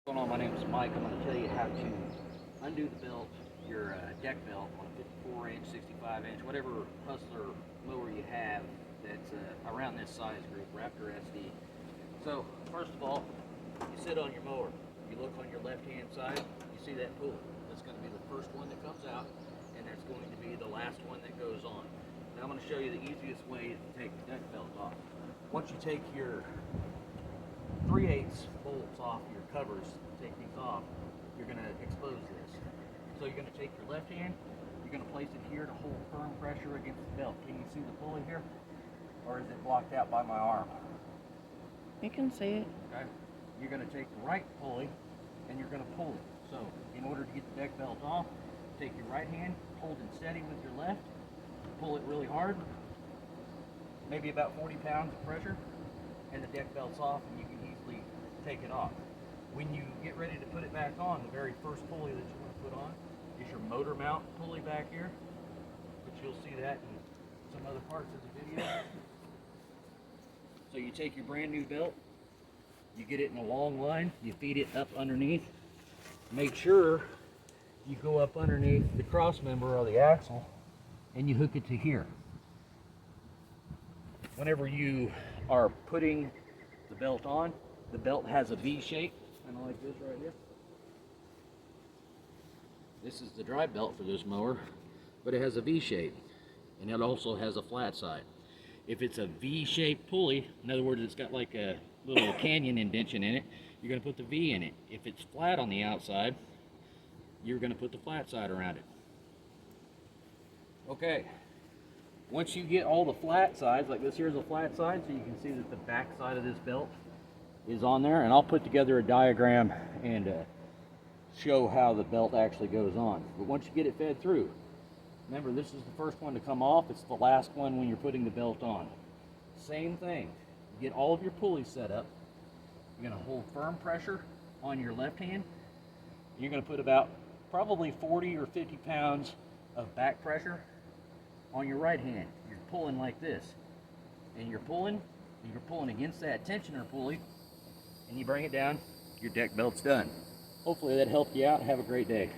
What's going on? My name is Mike. I'm going to tell you how to undo the belt, your deck belt on a 54 inch, 65 inch, whatever Hustler mower you have that's around this size group, Raptor SD. So first of all, you sit on your mower, you look on your left hand side, you see that pulley. That's going to be the first one that comes out, and that's going to be the last one that goes on. Now I'm going to show you the easiest way to take the deck belt off. Once you take your 3/8 bolts off your covers, take these off, you're going to expose this. So you're going to take your left hand, you're going to place it here to hold firm pressure against the belt. Can you see the pulley here? Or is it blocked out by my arm? You can see it. Okay. You're going to take the right pulley and you're going to pull it. So in order to get the deck belt off, take your right hand, hold it steady with your left, pull it really hard, maybe about 40 pounds of pressure, and the deck belt's off and you can easily take it off. When you get ready to put it back on, the very first pulley that you want to put on is your motor mount pulley back here, which you'll see that in some other parts of the video. So you take your brand new belt, you get it in a long line, you feed it up underneath. Make sure you go up underneath the cross member or the axle and you hook it to here. Whenever you are putting the belt on, the belt has a V shape, kind of like this right here. This is the drive belt for this mower, but it has a V shape, and it also has a flat side. If it's a V-shaped pulley, in other words, it's got like a little canyon indentation in it, you're going to put the V in it. If it's flat on the outside, you're going to put the flat side around it. Okay. Once you get all the flat sides, like this here's a flat side, so you can see that the back side of this belt is on there, and I'll put together a diagram and show how the belt actually goes on. But once you get it fed through, remember this is the first one to come off, it's the last one when you're putting the belt on. Same thing, you get all of your pulleys set up, you're going to hold firm pressure on your left hand, you're going to put about probably 40 or 50 pounds of back pressure on your right hand. You're pulling like this, and you're pulling against that tensioner pulley, and you bring it down, your deck belt's done. Hopefully that helped you out. Have a great day.